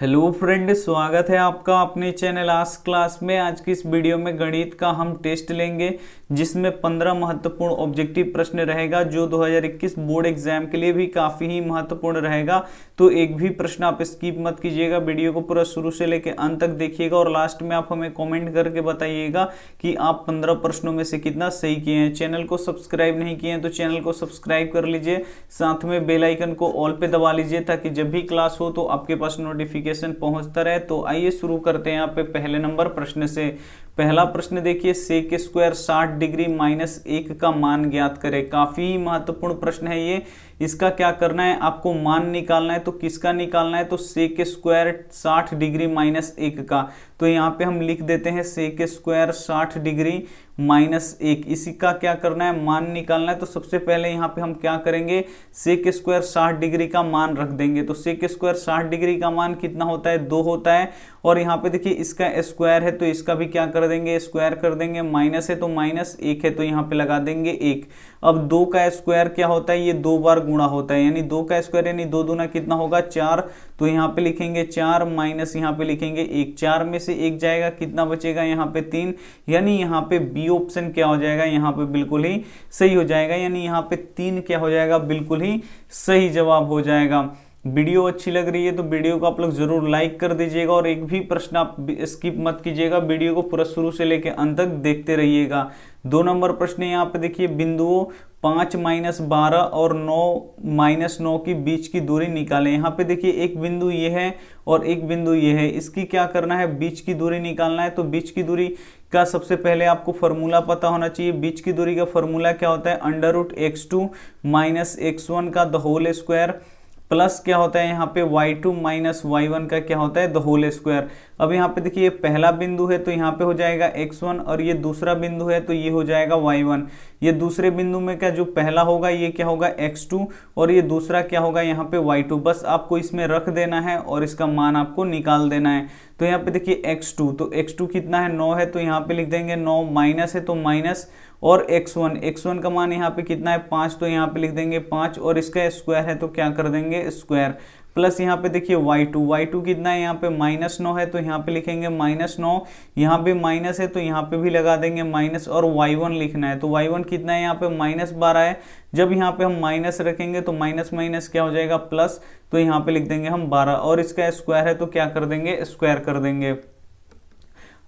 Hello friend, स्वागत है आपका अपने चैनल आस्क क्लास में। आज की इस वीडियो में गणित का हम टेस्ट लेंगे जिसमें 15 महत्वपूर्ण ऑब्जेक्टिव प्रश्न रहेगा जो 2021 बोर्ड एग्जाम के लिए भी काफ़ी ही महत्वपूर्ण रहेगा। तो एक भी प्रश्न आप स्किप मत कीजिएगा, वीडियो को पूरा शुरू से लेकर अंत तक देखिएगा और लास्ट में आप हमें कॉमेंट करके बताइएगा कि आप 15 प्रश्नों में से कितना सही किए हैं। चैनल को सब्सक्राइब नहीं किए हैं तो चैनल को सब्सक्राइब कर लीजिए, साथ में बेल आइकन को ऑल पे दबा लीजिए ताकि जब भी क्लास हो तो आपके पास नोटिफिकेशन पहुंचता रहे। तो आइए शुरू करते हैं यहाँ पे पहले नंबर प्रश्न से। पहला प्रश्न देखिए, सेक स्क्वायर 60 डिग्री माइनस 1 का मान ज्ञात करें। काफी महत्वपूर्ण प्रश्न है ये। इसका क्या करना है, आपको मान निकालना है। तो किसका निकालना है, तो सेक स्क्वायर 60 डिग्री माइनस 1 का। तो यहाँ पे हम लिख देते हैं सेक स्क्वायर 60 डिग्री माइनस 1। इसी का क्या करना है, मान निकालना है। तो सबसे पहले यहाँ पे हम क्या करेंगे, सेक स्क्वायर 60 डिग्री का मान रख देंगे। तो सेक स्क्वायर 60 डिग्री का मान कितना होता है, 2 होता है। और यहाँ पे देखिए इसका स्क्वायर है तो इसका भी क्या कर देंगे, स्क्वायर कर देंगे। माइनस है तो माइनस, 1 है तो यहाँ पे लगा देंगे 1। अब 2 का स्क्वायर क्या होता है, ये 2 बार गुणा होता है, यानी 2 का स्क्वायर यानी 2 दूना कितना होगा, 4। तो यहाँ पे लिखेंगे 4 माइनस यहाँ पे लिखेंगे 1। 4 में से 1 जाएगा, कितना बचेगा यहाँ पे 3। यानी यहाँ पे बी ऑप्शन क्या हो जाएगा, यहाँ पे बिल्कुल ही सही हो जाएगा। यानी यहाँ पे 3 क्या हो जाएगा, बिल्कुल ही सही जवाब हो जाएगा। वीडियो अच्छी लग रही है तो वीडियो को आप लोग जरूर लाइक कर दीजिएगा और एक भी प्रश्न आप स्किप मत कीजिएगा, वीडियो को पूरा शुरू से लेकर अंत तक देखते रहिएगा। 2 नंबर प्रश्न यहाँ पे देखिए, बिंदुओं 5 माइनस 12 और 9 माइनस 9 की बीच की दूरी निकालें। यहाँ पे देखिए एक बिंदु ये है और एक बिंदु ये है, इसकी क्या करना है, बीच की दूरी निकालना है। तो बीच की दूरी का सबसे पहले आपको फॉर्मूला पता होना चाहिए। बीच की दूरी का फॉर्मूला क्या होता है, under root x2 minus x1 का द होल स्क्वायर प्लस क्या होता है यहाँ पे y2 माइनस y1 का क्या होता है, द होल स्क्वायर। अब यहाँ पे देखिए पहला बिंदु है तो यहाँ पे हो जाएगा x1 और ये दूसरा बिंदु है तो ये हो जाएगा y1। ये दूसरे बिंदु में क्या, जो पहला होगा ये क्या होगा x2 और ये दूसरा क्या होगा यहाँ पे y2। बस आपको इसमें रख देना है और इसका मान आपको निकाल देना है। तो यहाँ पे देखिए x2, तो x2 कितना है, 9 है तो यहाँ पे लिख देंगे 9, माइनस है तो माइनस, और x1 का मान यहाँ पे कितना है 5, तो यहाँ पे लिख देंगे 5 और इसका स्क्वायर है तो क्या कर देंगे स्क्वायर। प्लस यहाँ पे देखिए y2 कितना है यहाँ पे -9 है तो यहाँ पे लिखेंगे -9। यहाँ पे माइनस है तो यहाँ पे भी लगा देंगे माइनस, और y1 लिखना है। तो y1 कितना है यहाँ पे -12 है। जब यहाँ पे हम माइनस रखेंगे तो माइनस माइनस क्या हो जाएगा प्लस, तो यहाँ पे लिख देंगे हम 12 और इसका स्क्वायर है तो क्या कर देंगे स्क्वायर कर देंगे।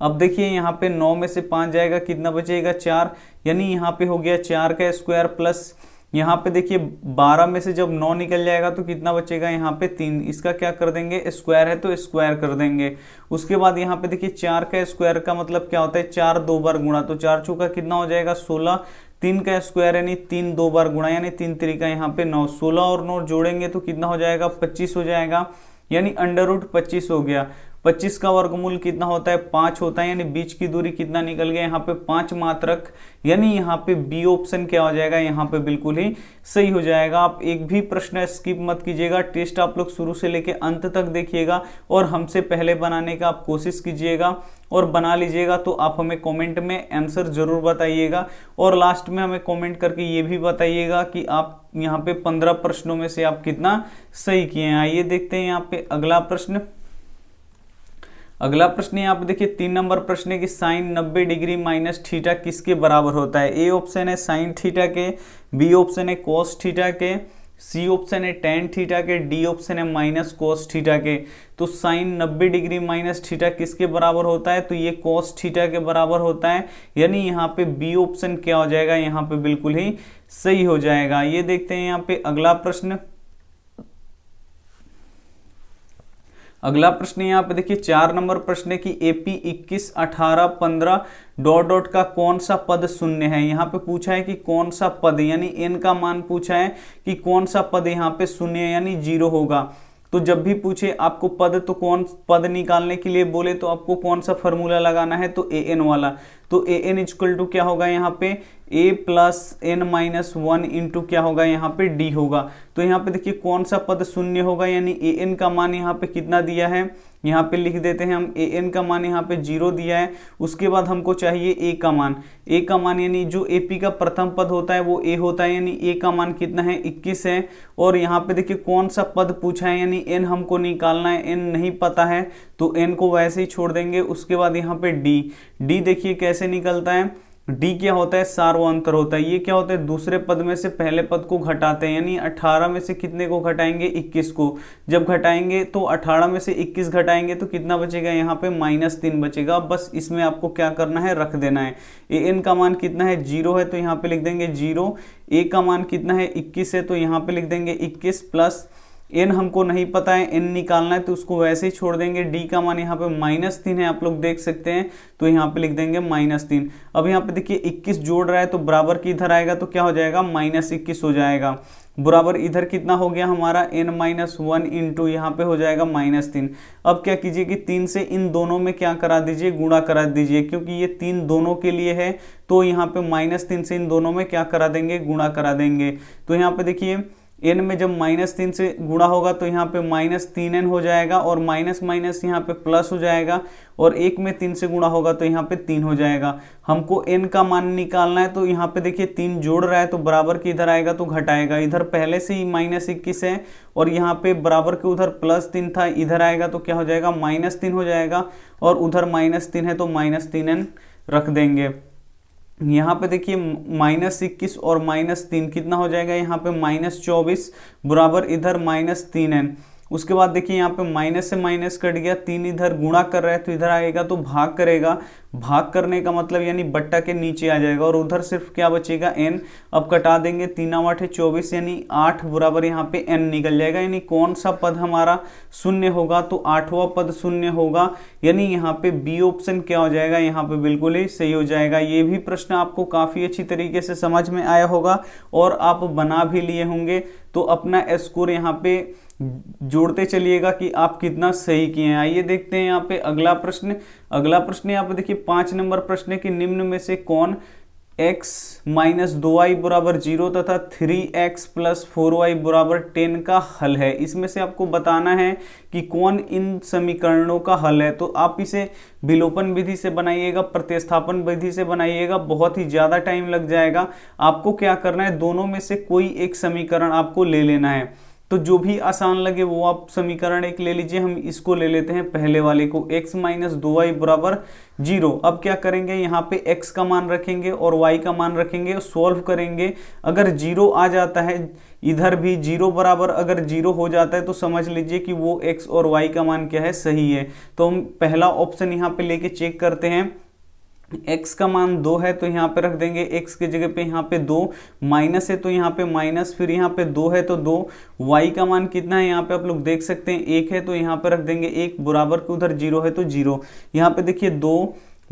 अब देखिए यहाँ पे 9 में से 5 जाएगा, कितना बचेगा 4। यानी यहाँ पे हो गया 4 का स्क्वायर प्लस यहाँ पे देखिए 12 में से जब 9 निकल जाएगा तो कितना बचेगा यहाँ पे 3। इसका क्या कर देंगे, स्क्वायर है तो स्क्वायर कर देंगे। उसके बाद यहाँ पे देखिए 4 का स्क्वायर का मतलब क्या होता है, 4 2 बार गुणा, तो 4 चौका कितना हो जाएगा 16। 3 का स्क्वायर यानी 3 2 बार गुणा, यानी 3 3 यहाँ पे 9। 16 और 9 जोड़ेंगे तो कितना हो जाएगा 25 हो जाएगा, यानी अंडर रूट 25 हो गया। 25 का वर्गमूल कितना होता है, 5 होता है। यानी बीच की दूरी कितना निकल गया यहाँ पे 5 मात्रक। यानी यहाँ पे बी ऑप्शन क्या हो जाएगा, यहाँ पे बिल्कुल ही सही हो जाएगा। आप एक भी प्रश्न स्किप मत कीजिएगा, टेस्ट आप लोग शुरू से लेके अंत तक देखिएगा और हमसे पहले बनाने का आप कोशिश कीजिएगा और बना लीजिएगा। तो आप हमें कमेंट में आंसर जरूर बताइएगा और लास्ट में हमें कमेंट करके ये भी बताइएगा कि आप यहाँ पे 15 प्रश्नों में से आप कितना सही किए हैं। आइए देखते हैं यहाँ पे अगला प्रश्न। अगला प्रश्न यहाँ पे देखिए 3 नंबर प्रश्न है कि साइन 90 डिग्री माइनस थीटा किसके बराबर होता है। ए ऑप्शन है साइन थीटा के, बी ऑप्शन है कोस थीटा के, सी ऑप्शन है टेन थीटा के, डी ऑप्शन है माइनस कोस थीटा के। तो साइन 90 डिग्री माइनस थीटा किसके बराबर होता है, तो ये कोस थीटा के बराबर होता है। यानी यहाँ पे बी ऑप्शन क्या हो जाएगा, यहाँ पे बिल्कुल ही सही हो जाएगा। ये देखते हैं यहाँ पे अगला प्रश्न। अगला प्रश्न यहाँ पे देखिए 4 नंबर प्रश्न है कि AP 21 18 15 डॉट डॉट का कौन सा पद शून्य है। यहाँ पे पूछा है कि कौन सा पद, यानी n का मान पूछा है कि कौन सा पद यहाँ पे शून्य है यानी 0 होगा। तो जब भी पूछे आपको पद, तो कौन पद निकालने के लिए बोले तो आपको कौन सा फॉर्मूला लगाना है, तो an वाला। तो an इक्वल टू क्या होगा यहाँ पे, a plus n minus 1 into क्या होगा यहाँ पे d होगा। तो यहाँ पे देखिए कौन सा पद शून्य होगा, यानी an का मान यहाँ पे कितना दिया है, यहाँ पे लिख देते हैं हम an का मान यहाँ पे 0 दिया है। उसके बाद हमको चाहिए a का मान, a का मान यानी जो AP का प्रथम पद होता है वो a होता है, यानी a का मान कितना है 21 है। और यहाँ पे देखिए कौन सा पद पूछा है, यानी n हमको निकालना है, n नहीं पता है तो n को वैसे ही छोड़ देंगे। उसके बाद यहाँ पे d देखिए कैसे निकलता है, d क्या होता है, सार्वंतर होता है। ये क्या होता है, दूसरे पद में से पहले पद को घटाते हैं, यानी 18 में से कितने को घटाएंगे, 21 को। जब घटाएंगे तो 18 में से 21 घटाएंगे तो कितना बचेगा, यहाँ पे -3 बचेगा। बस इसमें आपको क्या करना है, रख देना है। an का मान कितना है, 0 है तो यहाँ पे लिख देंगे 0। a का मान कितना है, 21 है तो यहाँ पे लिख देंगे 21 प्लस n हमको नहीं पता है, n निकालना है तो उसको वैसे ही छोड़ देंगे। d का मान यहाँ पे -3 है, आप लोग देख सकते हैं, तो यहाँ पे लिख देंगे -3। अब यहाँ पे देखिए 21 जोड़ रहा है तो बराबर की इधर आएगा तो क्या हो जाएगा, -21 हो जाएगा। बराबर इधर कितना हो गया हमारा, n-1 इंटू यहाँ पे हो जाएगा -3। अब क्या कीजिए कि 3 से इन दोनों में क्या करा दीजिए, गुणा करा दीजिए, क्योंकि ये 3 दोनों के लिए है तो यहाँ पे -3 से इन दोनों में क्या करा देंगे, गुणा करा देंगे। तो यहाँ पे देखिए n में जब -3 से गुणा होगा तो यहाँ पे -3n हो जाएगा, और माइनस माइनस यहाँ पे प्लस हो जाएगा, और 1 में 3 से गुणा होगा तो यहाँ पे 3 हो जाएगा। हमको n का मान निकालना है तो यहाँ पे देखिए 3 जोड़ रहा है तो बराबर के इधर आएगा तो घटाएगा। इधर पहले से ही -21 है और यहाँ पे बराबर के उधर +3 था, इधर आएगा तो क्या हो जाएगा, -3 हो जाएगा, और उधर -3 है तो -3n रख देंगे। यहाँ पे देखिए -21 और -3 कितना हो जाएगा, यहाँ पे -24 बराबर इधर -3n। उसके बाद देखिए यहाँ पे माइनस से माइनस कट गया, 3 इधर गुणा कर रहा है तो इधर आएगा तो भाग करेगा। भाग करने का मतलब यानी बट्टा के नीचे आ जाएगा, और उधर सिर्फ क्या बचेगा, n। अब कटा देंगे, 3 8 24 यानी 8 बराबर यहाँ पे n निकल जाएगा। यानी कौन सा पद हमारा शून्य होगा, तो 8वां पद शून्य होगा, यानी यहाँ पे बी ऑप्शन क्या हो जाएगा, यहाँ पे बिल्कुल ही सही हो जाएगा। ये भी प्रश्न आपको काफ़ी अच्छी तरीके से समझ में आया होगा और आप बना भी लिए होंगे। तो अपना स्कोर यहाँ पे जोड़ते चलिएगा कि आप कितना सही किए हैं। आइए देखते हैं यहाँ पे अगला प्रश्न। अगला प्रश्न यहाँ पे देखिए 5 नंबर प्रश्न कि निम्न में से कौन x - 2y बराबर 0 तथा 3x + 4y बराबर 10 का हल है। इसमें से आपको बताना है कि कौन इन समीकरणों का हल है। तो आप इसे विलोपन विधि से बनाइएगा, प्रतिस्थापन विधि से बनाइएगा, बहुत ही ज़्यादा टाइम लग जाएगा। आपको क्या करना है, दोनों में से कोई एक समीकरण आपको ले लेना है। तो जो भी आसान लगे वो आप समीकरण एक ले लीजिए। हम इसको ले लेते हैं पहले वाले को, x - 2y बराबर 0। अब क्या करेंगे, यहाँ पे x का मान रखेंगे और y का मान रखेंगे, सॉल्व करेंगे। अगर 0 आ जाता है, इधर भी 0 बराबर अगर 0 हो जाता है तो समझ लीजिए कि वो x और y का मान क्या है, सही है। तो हम पहला ऑप्शन यहाँ पे लेके चेक करते हैं। x का मान 2 है तो यहाँ पे रख देंगे, x के जगह पे यहाँ पे 2, माइनस है तो यहाँ पे माइनस, फिर यहाँ पे 2 है तो 2। y का मान कितना है, यहाँ पे आप लोग देख सकते हैं 1 है तो यहाँ पे रख देंगे 1, बराबर के उधर 0 है तो 0। यहाँ पे देखिए 2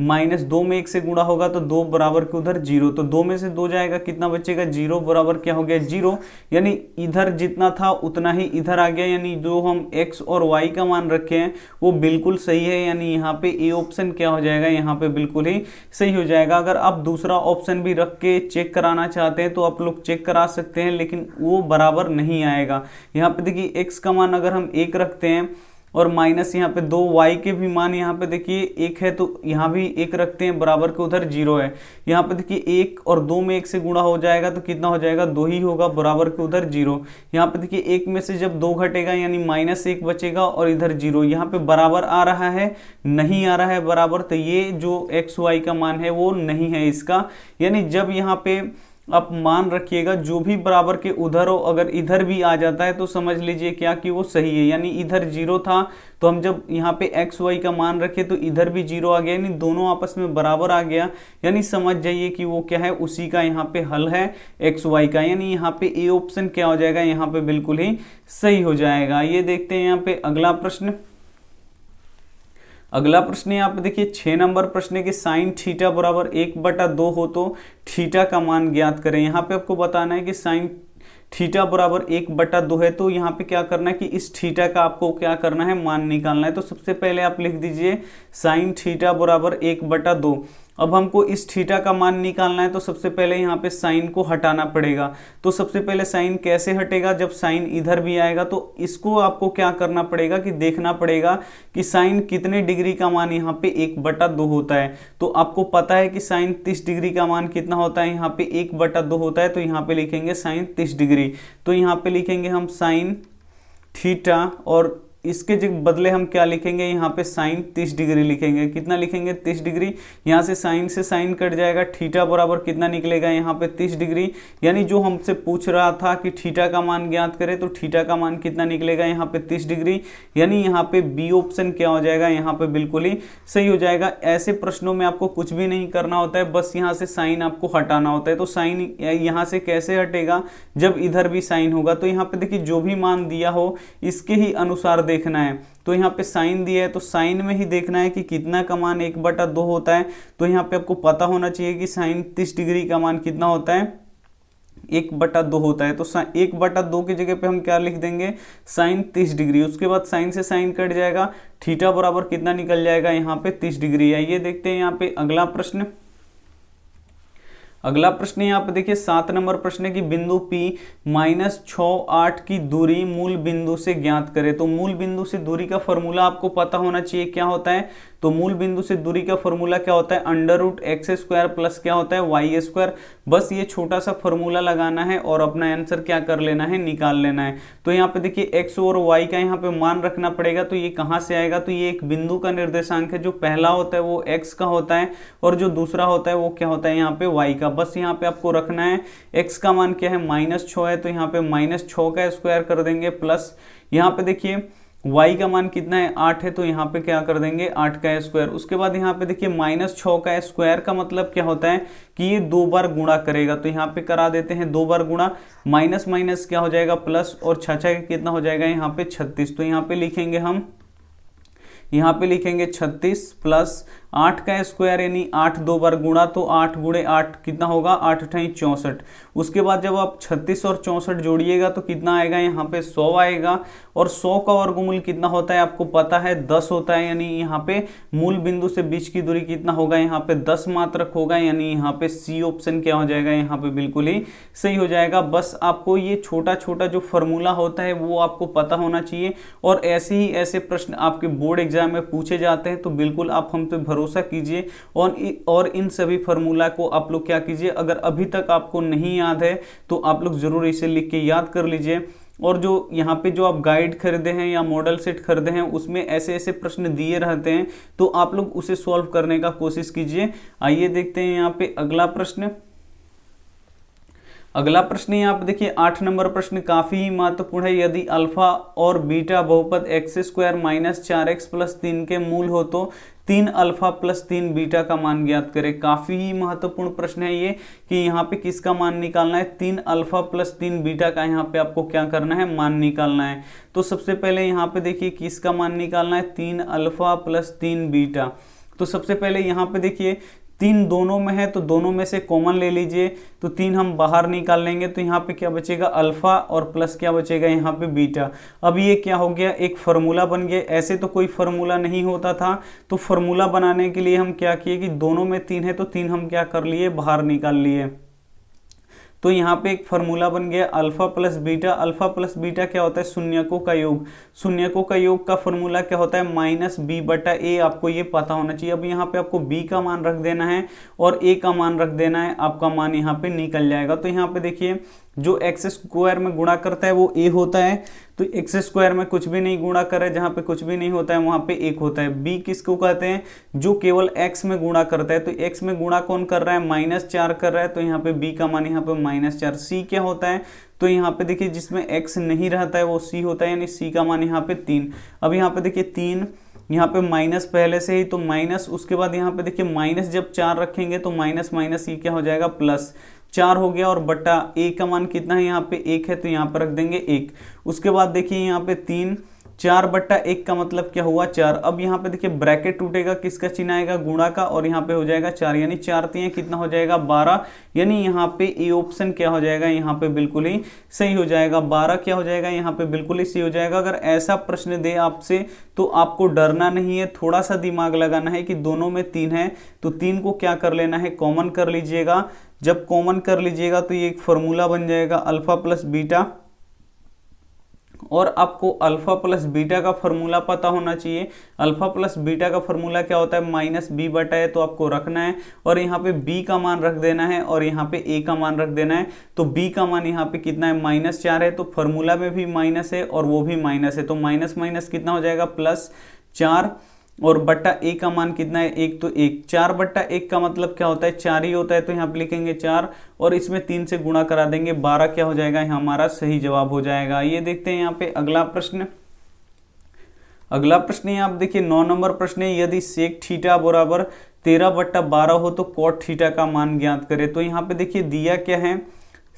-2 में 1 से गुणा होगा तो 2 बराबर के उधर 0, तो 2 में से 2 जाएगा, कितना बचेगा, 0 बराबर क्या हो गया, 0। यानी इधर जितना था उतना ही इधर आ गया, यानी जो हम x और y का मान रखे हैं वो बिल्कुल सही है। यानी यहाँ पे ए ऑप्शन क्या हो जाएगा, यहाँ पे बिल्कुल ही सही हो जाएगा। अगर आप दूसरा ऑप्शन भी रख के चेक कराना चाहते हैं तो आप लोग चेक करा सकते हैं, लेकिन वो बराबर नहीं आएगा। यहाँ पे देखिए x का मान अगर हम 1 रखते हैं और माइनस यहाँ पे 2, y के भी मान यहाँ पे देखिए 1 है तो यहाँ भी 1 रखते हैं, बराबर के उधर 0 है। यहाँ पे देखिए 1 और 2 में 1 से गुणा हो जाएगा तो कितना हो जाएगा, 2 ही होगा, बराबर के उधर 0। यहाँ पे देखिए 1 में से जब 2 घटेगा यानी -1 बचेगा और इधर 0। यहाँ पे बराबर आ रहा है, नहीं आ रहा है बराबर, तो ये जो x y का मान है वो नहीं है इसका। यानी जब यहाँ पे आप मान रखिएगा जो भी बराबर के उधर हो, अगर इधर भी आ जाता है तो समझ लीजिए क्या कि वो सही है। यानी इधर 0 था तो हम जब यहाँ पे x y का मान रखे तो इधर भी 0 आ गया, यानी दोनों आपस में बराबर आ गया। यानी समझ जाइए कि वो क्या है, उसी का यहाँ पे हल है x y का। यानी यहाँ पे ए ऑप्शन क्या हो जाएगा, यहाँ पे बिल्कुल ही सही हो जाएगा। ये देखते हैं यहाँ पे अगला प्रश्न। अगला प्रश्न यहाँ पे देखिए 6 नंबर प्रश्न के साइन थीटा बराबर 1/2 हो तो थीटा का मान ज्ञात करें। यहाँ पे आपको बताना है कि साइन थीटा बराबर 1/2 है, तो यहाँ पे क्या करना है कि इस थीटा का आपको क्या करना है, मान निकालना है। तो सबसे पहले आप लिख दीजिए साइन थीटा बराबर 1/2। अब हमको इस थीटा का मान निकालना है, तो सबसे पहले यहाँ पे साइन को हटाना पड़ेगा। तो सबसे पहले साइन कैसे हटेगा, जब साइन इधर भी आएगा तो इसको आपको क्या करना पड़ेगा कि देखना पड़ेगा कि साइन कितने डिग्री का मान यहाँ पे 1/2 होता है। तो आपको पता है कि साइन 30 डिग्री का मान कितना होता है, यहाँ पे 1/2 होता है। तो यहाँ पे लिखेंगे साइन 30 डिग्री। तो यहाँ पे लिखेंगे हम साइन थीटा और इसके बदले हम क्या लिखेंगे, यहाँ पे साइन 30 डिग्री लिखेंगे। कितना लिखेंगे, 30 डिग्री। यहाँ से साइन कट जाएगा, थीटा बराबर कितना निकलेगा यहाँ पे 30 डिग्री। यानी जो हमसे पूछ रहा था कि थीटा का मान ज्ञात करें, तो थीटा का मान कितना निकलेगा यहाँ पे 30 डिग्री। यानी यहाँ पे बी ऑप्शन क्या हो जाएगा, यहाँ पे बिल्कुल ही सही हो जाएगा। ऐसे प्रश्नों में आपको कुछ भी नहीं करना होता है, बस यहाँ से साइन आपको हटाना होता है। तो साइन यहाँ से कैसे हटेगा, जब इधर भी साइन होगा। तो यहाँ पे देखिए जो भी मान दिया हो इसके ही अनुसार देखना है। तो यहाँ पे साइन दिया है तो साइन में ही देखना है कि कितना का मान 1/2 होता है। तो यहाँ पे आपको पता होना चाहिए कि साइन 30 डिग्री का मान कितना होता है, 1/2 होता है। तो 1/2 की जगह पे हम क्या लिख देंगे, साइन 30 डिग्री। उसके बाद साइन से साइन कट जाएगा, थीटा बराबर कितना निकल जाएगा यहाँ पे 30 डिग्री। आइए देखते हैं यहाँ पे अगला प्रश्न। अगला प्रश्न यहाँ पे देखिए 7 नंबर प्रश्न है कि बिंदु P -6, 8 की दूरी मूल बिंदु से ज्ञात करें। तो मूल बिंदु से दूरी का फॉर्मूला आपको पता होना चाहिए क्या होता है। तो मूल बिंदु से दूरी का फॉर्मूला क्या होता है, √x² प्लस क्या होता है y²। बस ये छोटा सा फॉर्मूला लगाना है और अपना आंसर क्या कर लेना है, निकाल लेना है। तो यहाँ पे देखिए x और y का यहाँ पे मान रखना पड़ेगा। तो ये कहाँ से आएगा, तो ये एक बिंदु का निर्देशांक है। जो पहला होता है वो x का होता है और जो दूसरा होता है वो क्या होता है यहाँ पे y का। बस यहाँ पे आपको रखना है x का मान क्या है, -6 है। तो यहाँ पे -6 का स्क्वायर कर देंगे, प्लस यहाँ पे देखिए y का मान कितना है, 8 है। तो यहाँ पे क्या कर देंगे, 8 का स्क्वायर। उसके बाद यहाँ पे देखिए -6 का स्क्वायर का मतलब क्या होता है कि ये 2 बार गुणा करेगा। तो यहाँ पे करा देते हैं 2 बार गुणा, माइनस माइनस क्या हो जाएगा प्लस, और 6 कितना हो जाएगा यहाँ पे 36। तो यहाँ पे लिखेंगे हम, यहाँ पे लिखेंगे 36 प्लस 8 का स्क्वायर यानी 8 2 बार गुणा। तो 8 × 8 कितना होगा, 8 × 8 = 64। उसके बाद जब आप 36 और 64 जोड़िएगा तो कितना आएगा, यहाँ पे 100 आएगा। और 100 का वर्गमूल कितना होता है आपको पता है, 10 होता है। यानी यहाँ पे मूल बिंदु से बीच की दूरी कितना होगा, यहाँ पे 10 मात्रक होगा। यानी यहाँ पे सी ऑप्शन क्या हो जाएगा, यहाँ पे बिल्कुल ही सही हो जाएगा। बस आपको ये छोटा छोटा जो फॉर्मूला होता है वो आपको पता होना चाहिए। और ऐसे ही ऐसे प्रश्न आपके बोर्ड एग्जाम में पूछे जाते हैं। तो बिल्कुल आप हम पे भरोसा कीजिए और इन सभी फार्मूला को आप लोग क्या कीजिए, अगर अभी तक आपको नहीं याद है तो आप लोग जरूर इसे लिख के याद कर लीजिए। और जो यहाँ पे जो आप गाइड खरीदे हैं या मॉडल सेट खरीदे हैं उसमें ऐसे ऐसे प्रश्न दिए रहते हैं, तो आप लोग उसे सॉल्व करने का कोशिश कीजिए। आइए देखते हैं यहाँ पे अगला प्रश्न। अगला प्रश्न यहाँ पे देखिए 8 नंबर प्रश्न काफी महत्वपूर्ण है। यदि अल्फा और बीटा बहुपद x² - 4x + 3 के मूल हो तो 3 अल्फा + 3 बीटा का मान ज्ञात करें। काफी ही महत्वपूर्ण प्रश्न है ये कि यहाँ पे किसका मान निकालना है, 3 अल्फा + 3 बीटा का यहाँ पे आपको क्या करना है, मान निकालना है। तो सबसे पहले यहाँ पे देखिए किसका मान निकालना है, 3 अल्फा + 3 बीटा। तो सबसे पहले यहाँ पे देखिए 3 दोनों में है तो दोनों में से कॉमन ले लीजिए। तो 3 हम बाहर निकाल लेंगे तो यहाँ पे क्या बचेगा, अल्फा, और प्लस क्या बचेगा यहाँ पे बीटा। अब ये क्या हो गया, एक फार्मूला बन गया। ऐसे तो कोई फार्मूला नहीं होता था, तो फार्मूला बनाने के लिए हम क्या किए कि दोनों में 3 है तो 3 हम क्या कर लिए, बाहर निकाल लिए। तो यहाँ पे एक फार्मूला बन गया alpha plus beta. Alpha plus beta क्या होता है, शून्यकों का योग। शून्यकों का योग का फार्मूला क्या होता है, -b/a। आपको ये पता होना चाहिए। अब यहाँ पे आपको b का मान रख देना है और a का मान रख देना है, आपका मान यहाँ पे निकल जाएगा। तो यहाँ पे देखिए जो x² में गुणा करता है वो a होता है। तो x² में कुछ भी नहीं गुणा करे, जहाँ पे कुछ भी नहीं होता है वहाँ पे 1 होता है। b किसको कहते हैं, जो केवल x में गुणा करता है। तो x में गुणा कौन कर रहा है, -4 कर रहा है। तो यहाँ पे b का मान यहाँ पे -4। c क्या होता है, तो यहाँ पे देखिए जिसमें x नहीं रहता है वो c होता है, यानी c का मान यहाँ पे 3। अब यहाँ पे देखिए 3, यहाँ पे माइनस पहले से ही, तो माइनस, उसके बाद यहाँ पे देखिए माइनस जब 4 रखेंगे तो माइनस माइनस ये क्या हो जाएगा, प्लस 4 हो गया। और बट्टा a का मान कितना है, यहाँ पे 1 है तो यहाँ पर रख देंगे 1। उसके बाद देखिए यहाँ पे 3 4/1 का मतलब क्या हुआ 4। अब यहाँ पे देखिए ब्रैकेट टूटेगा, किसका चिन्ह आएगा गुणा का, और यहाँ पे हो जाएगा 4, यानी 4 3 कितना हो जाएगा 12, यानी यहाँ पे ए ऑप्शन क्या हो जाएगा यहाँ पे बिल्कुल ही सही हो जाएगा। 12 क्या हो जाएगा यहाँ पे बिल्कुल ही सही हो जाएगा। अगर ऐसा प्रश्न दे आपसे तो आपको डरना नहीं है, थोड़ा सा दिमाग लगाना है कि दोनों में 3 है तो 3 को क्या कर लेना है, कॉमन कर लीजिएगा। जब कॉमन कर लीजिएगा तो ये एक फॉर्मूला बन जाएगा अल्फा प्लस बीटा, और आपको अल्फा प्लस बीटा का फॉर्मूला पता होना चाहिए। अल्फा प्लस बीटा का फॉर्मूला क्या होता है, माइनस बी बटा है, तो आपको रखना है और यहाँ पे बी का मान रख देना है और यहाँ पे ए का मान रख देना है। तो बी का मान यहाँ पे कितना है, -4 है, तो फॉर्मूला में भी माइनस है और वो भी माइनस है, तो माइनस माइनस कितना हो जाएगा +4, और बट्टा ए का मान कितना है 1, तो 1। 4/1 का मतलब क्या होता है, 4 ही होता है, तो यहाँ पे लिखेंगे 4 और इसमें 3 से गुणा करा देंगे, 12 क्या हो जाएगा, यहाँ हमारा सही जवाब हो जाएगा। ये देखते हैं यहाँ पे अगला प्रश्न। अगला प्रश्न यहाँ आप देखिए 9 नंबर प्रश्न है, यदि सेक थीटा बराबर 13/12 हो तो कॉट थीटा का मान ज्ञात करें। तो यहाँ पे देखिए दिया क्या है,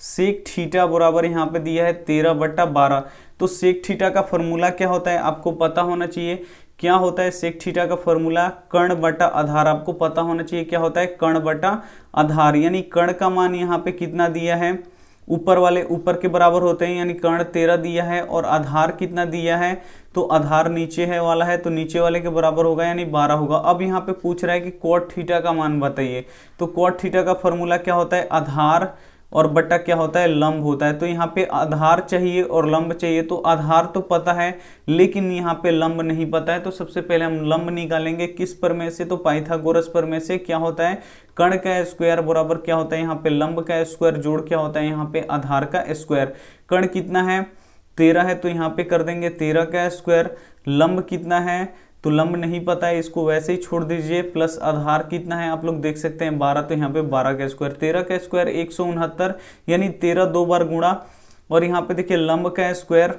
सेक थीटा बराबर यहाँ पे दिया है 13/12। तो सेक थीटा का फॉर्मूला क्या होता है आपको पता होना चाहिए। क्या होता है सेक थीटा का फॉर्मूला, कर्ण बटा आधार, आपको पता होना चाहिए क्या होता है, कर्ण बटा आधार। यानी कर्ण का मान यहाँ पे कितना दिया है, ऊपर वाले ऊपर के बराबर होते हैं, यानी कर्ण 13 दिया है और आधार कितना दिया है, तो आधार नीचे है वाला है, तो नीचे वाले के बराबर होगा यानी 12 होगा। अब यहाँ पे पूछ रहा है कि कॉट थीटा का मान बताइए। तो कॉट थीटा का फॉर्मूला क्या होता है, आधार और बटा क्या होता है, लंब होता है। तो यहाँ पे आधार चाहिए और लंब चाहिए, तो आधार तो पता है लेकिन यहाँ पे लंब नहीं पता है। तो सबसे पहले हम लंब निकालेंगे, किस प्रमेय से, तो पाइथागोरस प्रमेय से। क्या होता है, कर्ण का स्क्वायर बराबर क्या होता है यहाँ पे लंब का स्क्वायर जोड़ क्या होता है यहाँ पे आधार का स्क्वायर। कर्ण कितना है 13 है, तो यहाँ पे कर देंगे 13 का स्क्वायर। लंब कितना है, तो लंब नहीं पता है, इसको वैसे ही छोड़ दीजिए, प्लस आधार कितना है आप लोग देख सकते हैं 12, तो यहाँ पे 12 का स्क्वायर। 13 का स्क्वायर 169, यानी 13 2 बार गुणा, और यहाँ पे देखिए लंब का स्क्वायर,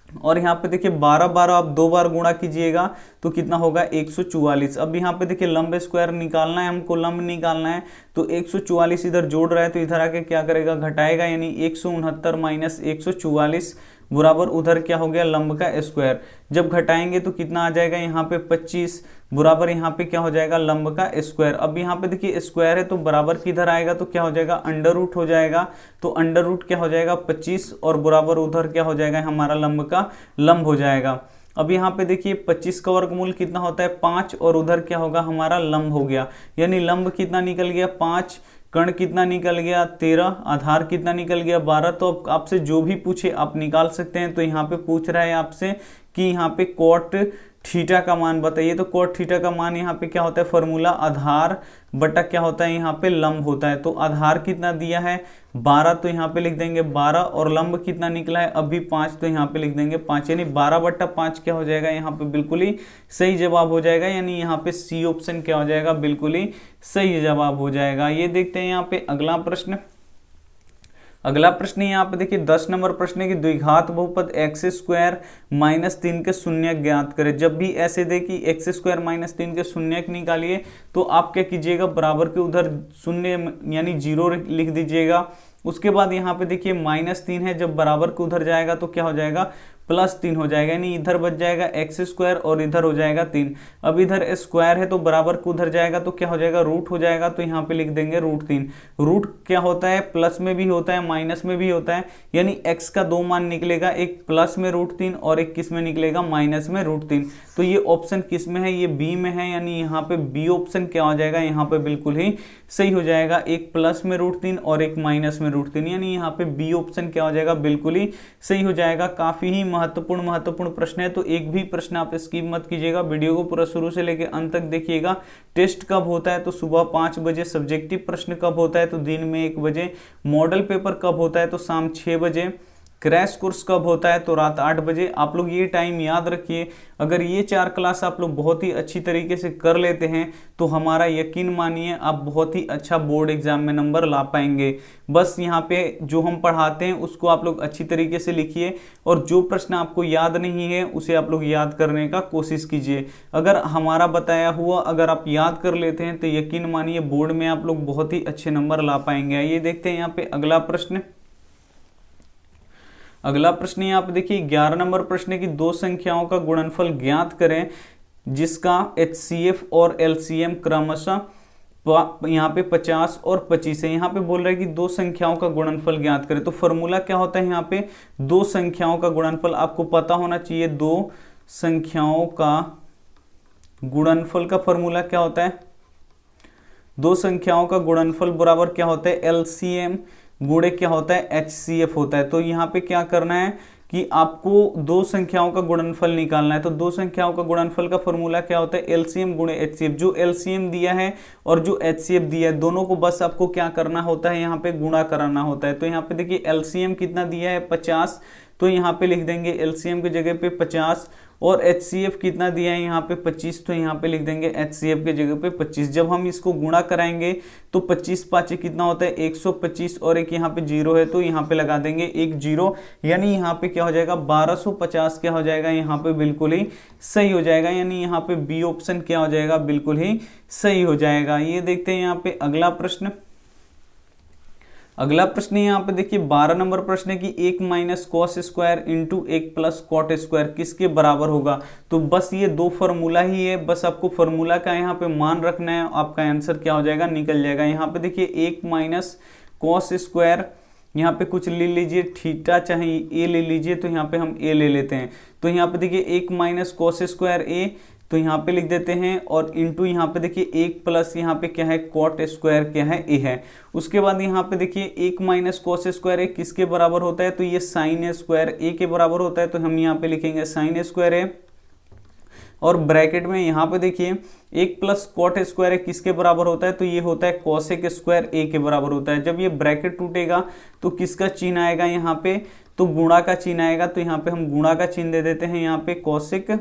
और यहाँ पे देखिए 12 12 आप 2 बार गुणा कीजिएगा तो कितना होगा 144। अब यहाँ पे देखिए लंब स्क्वायर निकालना है हमको, लंब निकालना है, तो 144 इधर जोड़ रहा है तो इधर आके क्या करेगा, घटाएगा, यानी 169 माइनस 144 बराबर उधर क्या हो गया लंब का स्क्वायर। जब घटाएंगे तो कितना आ जाएगा यहाँ पे 25 बराबर यहाँ पे क्या हो जाएगा लंब का स्क्वायर। अब यहाँ पे देखिए स्क्वायर है तो बराबर किधर आएगा, तो क्या हो जाएगा अंडर रूट हो जाएगा, तो अंडर रूट क्या हो जाएगा 25 और बराबर उधर क्या हो जाएगा हमारा लंब का लंब हो जाएगा। अब यहाँ पे देखिए 25 का वर्गमूल कितना होता है 5 और उधर क्या होगा हमारा लंब हो गया, यानी लंब कितना निकल गया 5, कर्ण कितना निकल गया 13, आधार कितना निकल गया 12। तो आपसे जो भी पूछे आप निकाल सकते हैं। तो यहाँ पे पूछ रहा है आपसे कि यहाँ पे कॉट थीटा का मान बताइए। तो कॉट थीटा का मान यहाँ पे क्या होता है, फॉर्मूला आधार बटा क्या होता है यहाँ पे लंब होता है। तो आधार कितना दिया है 12, तो यहाँ पे लिख देंगे 12, और लंब कितना निकला है अभी 5, तो यहाँ पे लिख देंगे 5, यानी 12/5 क्या हो जाएगा यहाँ पे बिल्कुल ही सही जवाब हो जाएगा। यानी यहाँ पे सी ऑप्शन क्या हो जाएगा, बिल्कुल ही सही जवाब हो जाएगा। ये देखते हैं यहाँ पे अगला प्रश्न। अगला प्रश्न यहाँ पे देखिए 10 नंबर प्रश्न है कि द्विघात बहुपद x² -3 के शून्यक ज्ञात करें। जब भी ऐसे दे कि x² -3 के शून्यक निकालिए तो आप क्या कीजिएगा, बराबर के उधर शून्य यानी 0 लिख दीजिएगा। उसके बाद यहाँ पे देखिए -3 है, जब बराबर के उधर जाएगा तो क्या हो जाएगा +3 हो जाएगा, यानी इधर बच जाएगा x² और इधर हो जाएगा 3। अब इधर स्क्वायर है तो बराबर को उधर जाएगा तो क्या हो जाएगा रूट हो जाएगा, तो यहाँ पे लिख देंगे √3। रूट क्या होता है, प्लस में भी होता है माइनस में भी होता है, यानी x का 2 मान निकलेगा, एक प्लस में √3 और एक किस में निकलेगा माइनस में √3। तो ये ऑप्शन किस में है, ये बी में है, यानी यहाँ पे बी ऑप्शन क्या हो जाएगा यहाँ पे बिल्कुल ही सही हो जाएगा। एक प्लस में √3 और एक माइनस में √3, यानी यहाँ पे बी ऑप्शन क्या हो जाएगा बिल्कुल ही सही हो जाएगा। काफी ही महत्वपूर्ण प्रश्न है, तो एक भी प्रश्न आप स्किप मत कीजिएगा, वीडियो को पूरा शुरू से लेकर अंत तक देखिएगा। टेस्ट कब होता है, तो सुबह 5 बजे। सब्जेक्टिव प्रश्न कब होता है, तो दिन में 1 बजे। मॉडल पेपर कब होता है, तो शाम 6 बजे। क्रैश कोर्स कब होता है, तो रात 8 बजे। आप लोग ये टाइम याद रखिए। अगर ये 4 क्लास आप लोग बहुत ही अच्छी तरीके से कर लेते हैं तो हमारा यकीन मानिए आप बहुत ही अच्छा बोर्ड एग्जाम में नंबर ला पाएंगे। बस यहाँ पे जो हम पढ़ाते हैं उसको आप लोग अच्छी तरीके से लिखिए, और जो प्रश्न आपको याद नहीं है उसे आप लोग याद करने का कोशिश कीजिए। अगर हमारा बताया हुआ अगर आप याद कर लेते हैं तो यकीन मानिए बोर्ड में आप लोग बहुत ही अच्छे नंबर ला पाएंगे। ये देखते हैं यहाँ पे अगला प्रश्न। अगला प्रश्न यहाँ पे देखिए 11 नंबर प्रश्न है कि दो संख्याओं का गुणनफल ज्ञात करें जिसका HCF और LCM क्रमशः यहाँ पे 50 और 25 है। यहाँ पे बोल रहा है कि दो संख्याओं का गुणनफल ज्ञात करें। तो फॉर्मूला क्या होता है यहाँ पे, दो संख्याओं का गुणनफल आपको पता होना चाहिए। दो संख्याओं का गुणनफल का फॉर्मूला क्या होता है, दो संख्याओं का गुणनफल बराबर क्या होता है, LCM गुणे क्या होता है, HCF होता है। तो यहाँ पे क्या करना है कि आपको दो संख्याओं का गुणनफल निकालना है। तो दो संख्याओं का गुणनफल का फॉर्मूला क्या होता है, LCM गुणे HCF। जो LCM दिया है और जो HCF दिया है दोनों को बस आपको क्या करना होता है, यहाँ पे गुणा कराना होता है। तो यहाँ पे देखिए LCM कितना दिया है 50, तो यहाँ पे लिख देंगे LCM की जगह पे 50, और HCF कितना दिया है यहाँ पे 25, तो यहाँ पे लिख देंगे HCF की जगह पे 25। जब हम इसको गुणा कराएंगे तो 25 पाँच कितना होता है 125, और एक यहाँ पे जीरो है तो यहाँ पे लगा देंगे एक जीरो, यानी यहाँ पे क्या हो जाएगा 1250 क्या हो जाएगा, यहाँ पे बिल्कुल ही सही हो जाएगा। यानी यहाँ पे बी ऑप्शन क्या हो जाएगा, बिल्कुल ही सही हो जाएगा। ये देखते हैं यहाँ पे अगला प्रश्न। अगला प्रश्न यहाँ पे देखिए 12 नंबर प्रश्न है कि 1 minus cos square into 1 plus cot square किसके बराबर होगा। तो बस ये दो फॉर्मूला ही है, बस आपको फॉर्मूला का यहाँ पे मान रखना है, आपका आंसर क्या हो जाएगा, निकल जाएगा। यहाँ पे देखिए 1 माइनस कॉस स्क्वायर, यहाँ पे कुछ ले लीजिए थीटा चाहे ए ले लीजिए, तो यहाँ पे हम ए ले लेते हैं। तो यहाँ पे देखिए 1 माइनस कॉस स्क्वायर ए, तो यहाँ पे लिख देते हैं, और इंटू यहाँ पे देखिए 1 प्लस यहाँ पे क्या है कॉट स्क्वायर क्या है ए है। उसके बाद यहाँ पे देखिए 1 माइनस कॉस स्क्वायर ए किसके बराबर होता है, तो ये साइन स्क्वायर ए के बराबर होता है। तो हम यहाँ पे लिखेंगे साइन स्क्वायर ए, और ब्रैकेट में यहाँ पे देखिए 1 प्लस कॉट स्क्वायर ए किसके बराबर होता है, तो ये होता है कोसेक स्क्वायर ए के बराबर होता है। जब ये ब्रैकेट टूटेगा तो किसका चिन्ह आएगा यहाँ पे, तो गुणा का चिन्ह आएगा। तो यहाँ पे हम गुणा का चिन्ह दे देते हैं, यहाँ पे कोसेक,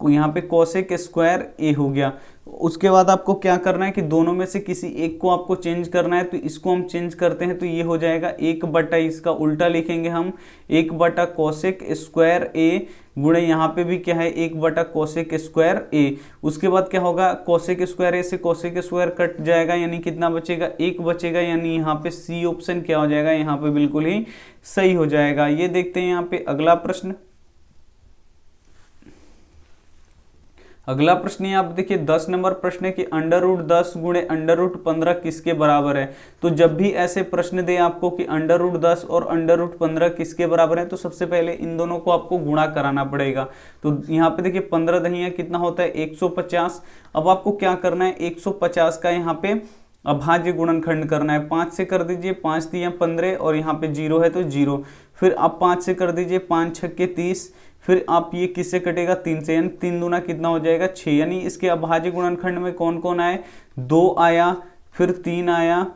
यहाँ पे कोसेक स्क्वायर ए हो गया। उसके बाद आपको क्या करना है कि दोनों में से किसी एक को आपको चेंज करना है। तो इसको हम चेंज करते हैं, तो ये हो जाएगा 1 बटा, इसका उल्टा लिखेंगे हम 1 बटा कोसेक स्क्वायर ए गुणे यहाँ पे भी क्या है 1 बटा कोसेक स्क्वायर ए। उसके बाद क्या होगा, कोसेक स्क्वायर ए से कोसेक स्क्वायर कट जाएगा, यानी कितना बचेगा 1 बचेगा, यानी यहाँ पे सी ऑप्शन क्या हो जाएगा, यहाँ पे बिल्कुल ही सही हो जाएगा। ये देखते हैं यहाँ पे अगला प्रश्न। अगला प्रश्न आप देखिए 10 नंबर प्रश्न है कि अंडर रूट 10 गुणे अंडर रूट 15 किसके बराबर है। तो जब भी ऐसे प्रश्न दे आपको कि अंडर रूट 10 और अंडर रूट 15 किसके बराबर है, तो सबसे पहले इन दोनों को आपको गुणा कराना पड़ेगा। तो यहाँ पे देखिए 15 दहिया कितना होता है 150। अब आपको क्या करना है 150 का यहाँ पे अभाज्य गुणनखंड करना है। 5 से कर दीजिए, 5 दिया 15, और यहाँ पे 0 है तो 0। फिर आप 5 से कर दीजिए, 5 छक्के 30। फिर आप ये किससे कटेगा 3 से, यानी 3 दूना कितना हो जाएगा 6। यानी इसके अभाज्य गुणनखंड में कौन कौन आए, 2 आया, फिर 3 आया,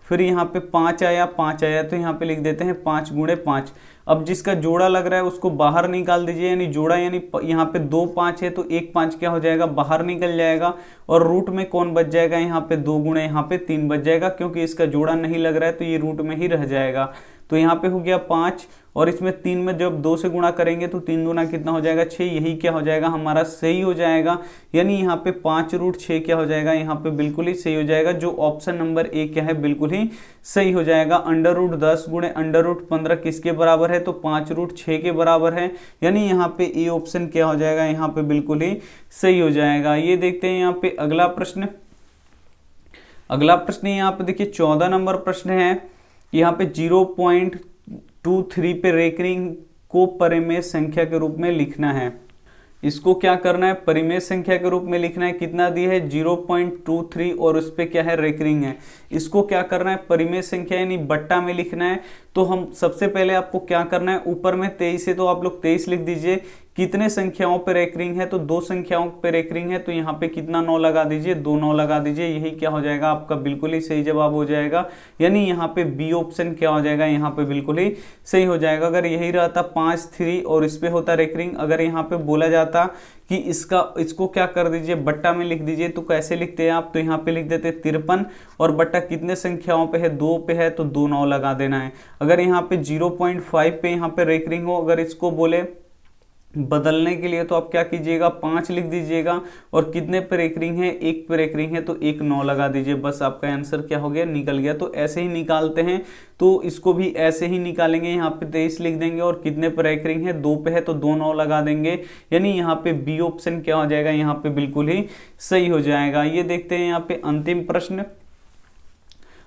फिर यहाँ पे 5 आया, 5 आया। तो यहाँ पे लिख देते हैं 5 गुणे 5। अब जिसका जोड़ा लग रहा है उसको बाहर निकाल दीजिए, यानी जोड़ा, यानी यहाँ पे 2 5 है तो 1 5 क्या हो जाएगा, बाहर निकल जाएगा। और रूट में कौन बच जाएगा, यहाँ पे 2 गुणे यहाँ पे 3 बच जाएगा, क्योंकि इसका जोड़ा नहीं लग रहा है तो ये रूट में ही रह जाएगा। तो यहाँ पे हो गया 5, और इसमें 3 में जब 2 से गुणा करेंगे तो 3 दूना कितना हो जाएगा 6। यही क्या हो जाएगा हमारा सही हो जाएगा, यानी यहाँ पे 5 रूट 6 क्या हो जाएगा, यहाँ पे बिल्कुल ही सही हो जाएगा। जो ऑप्शन नंबर ए क्या है बिल्कुल ही सही हो जाएगा। अंडर रूट 10 गुणे अंडर रूट 15 किसके बराबर है, तो 5 रूट 6 के बराबर है, यानी यहाँ पे ए ऑप्शन क्या हो जाएगा, यहाँ पे बिल्कुल ही सही हो जाएगा। ये देखते हैं यहाँ पे अगला प्रश्न। अगला प्रश्न यहाँ पे देखिए 14 नंबर प्रश्न है। यहाँ पे 0.23 पे रेकरिंग को परिमेय संख्या के रूप में लिखना है। इसको क्या करना है, परिमेय संख्या के रूप में लिखना है। कितना दिया है 0.23, और उस पर क्या है रेकरिंग है। इसको क्या करना है, परिमेय संख्या यानी बट्टा में लिखना है। तो हम सबसे पहले आपको क्या करना है, ऊपर में 23 है तो आप लोग 23 लिख दीजिए। कितने संख्याओं पे रेकरिंग है, तो 2 संख्याओं पे रेकरिंग है, तो यहाँ पे कितना 9 लगा दीजिए, 2 9 लगा दीजिए। यही क्या हो जाएगा आपका बिल्कुल ही सही जवाब हो जाएगा, यानी यहाँ पे बी ऑप्शन क्या हो जाएगा, यहाँ पे बिल्कुल ही सही हो जाएगा। अगर यही रहता 5 3 और इस पे होता रेकरिंग, अगर यहाँ पे बोला जाता कि इसको क्या कर दीजिए बट्टा में लिख दीजिए, तो कैसे लिखते हैं आप, तो यहाँ पे लिख देते 53, और बट्टा कितने संख्याओं पे है 2 पे है तो 2 9 लगा देना है। अगर यहाँ पे 0.5 पे यहाँ पे रेकरिंग हो, अगर इसको बोले बदलने के लिए तो आप क्या कीजिएगा, 5 लिख दीजिएगा, और कितने पर एक रिंग है, 1 पर एक रिंग है तो 1 9 लगा दीजिए, बस आपका आंसर क्या हो गया, निकल गया। तो ऐसे ही निकालते हैं, तो इसको भी ऐसे ही निकालेंगे, यहाँ पे 23 लिख देंगे, और कितने पर एक रिंग है, 2 पे है तो 2 9 लगा देंगे, यानी यहाँ पे बी ऑप्शन क्या हो जाएगा, यहाँ पे बिल्कुल ही सही हो जाएगा। ये देखते हैं यहाँ पे अंतिम प्रश्न।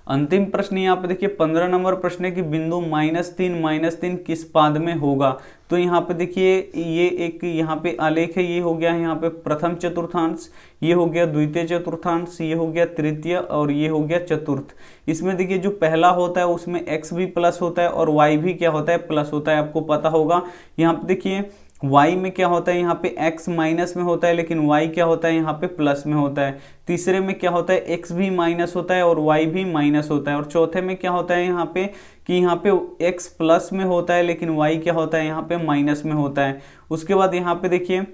अंतिम प्रश्न यहाँ पे देखिए 15 नंबर प्रश्न है कि बिंदु -3 किस पाद में होगा। तो यहाँ पे देखिए ये एक यहाँ पे आलेख है, ये हो गया यहाँ पे प्रथम चतुर्थांश, ये हो गया द्वितीय चतुर्थांश, ये हो गया तृतीय, और ये हो गया चतुर्थ। इसमें देखिए जो पहला होता है उसमें x भी प्लस होता है और y भी क्या होता है, प्लस होता है, आपको पता होगा। यहाँ पे देखिए y में क्या होता है, यहाँ पे x माइनस में होता है, लेकिन y क्या होता है, यहाँ पे प्लस में होता है। तीसरे में क्या होता है, x भी माइनस होता है और y भी माइनस होता है। और चौथे में क्या होता है यहाँ पे कि यहाँ पे x प्लस में होता है, लेकिन y क्या होता है, यहाँ पे माइनस में होता है। उसके बाद यहाँ पे देखिए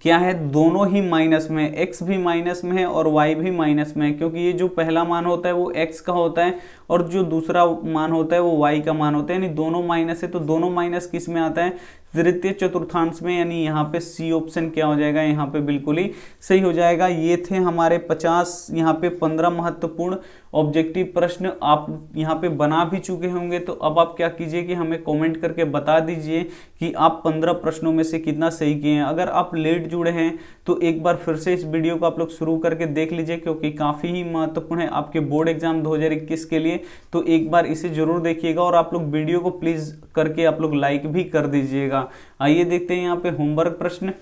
क्या है, दोनों ही माइनस में है, x भी माइनस में है और y भी माइनस में है, क्योंकि ये जो पहला मान होता है वो x का होता है और जो दूसरा मान होता है वो y का मान होता है, यानी दोनों माइनस है। तो दोनों माइनस किस में आता है, तृतीय चतुर्थांश में, यानी यहाँ पे सी ऑप्शन क्या हो जाएगा, यहाँ पे बिल्कुल ही सही हो जाएगा। ये थे हमारे 50 यहाँ पे 15 महत्वपूर्ण ऑब्जेक्टिव प्रश्न आप यहाँ पे बना भी चुके होंगे। तो अब आप क्या कीजिए कि हमें कमेंट करके बता दीजिए कि आप 15 प्रश्नों में से कितना सही किए हैं। अगर आप लेट जुड़े हैं तो एक बार फिर से इस वीडियो को आप लोग शुरू करके देख लीजिए, क्योंकि काफ़ी ही महत्वपूर्ण है आपके बोर्ड एग्जाम 2021 के लिए। तो एक बार इसे जरूर देखिएगा, और आप लोग वीडियो को प्लीज़ करके आप लोग लाइक भी कर दीजिएगा। आइए देखते हैं यहाँ पे होमवर्क प्रश्न।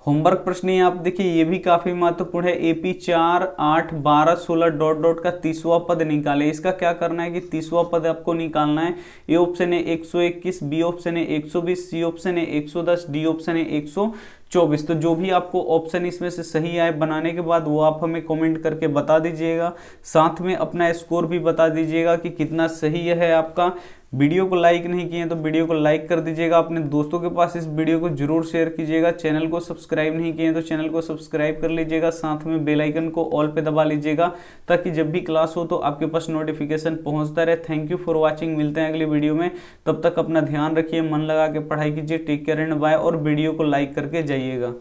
होमवर्क प्रश्न यहाँ पे देखिए ये भी काफी महत्वपूर्ण है। AP 4 8 12 16 डॉट डॉट का 30वां पद निकाले। इसका क्या करना है कि 30वां पद आपको निकालना है। ए ऑप्शन है 121, बी ऑप्शन है 120, सी ऑप्शन है 110, डी ऑप्शन है 124। तो जो भी आपको ऑप्शन इसमें से सही आए बनाने के बाद वो आप हमें कमेंट करके बता दीजिएगा। साथ में अपना स्कोर भी बता दीजिएगा कि कितना सही है आपका। वीडियो को लाइक नहीं किए तो वीडियो को लाइक कर दीजिएगा, अपने दोस्तों के पास इस वीडियो को जरूर शेयर कीजिएगा। चैनल को सब्सक्राइब नहीं किए तो चैनल को सब्सक्राइब कर लीजिएगा, साथ में बेल आइकन को ऑल पे दबा लीजिएगा, ताकि जब भी क्लास हो तो आपके पास नोटिफिकेशन पहुंचता रहे। थैंक यू फॉर वॉचिंग, मिलते हैं अगली वीडियो में। तब तक अपना ध्यान रखिए, मन लगा के पढ़ाई कीजिए। टेक केयर एंड बाय, और वीडियो को लाइक करके जाइएगा।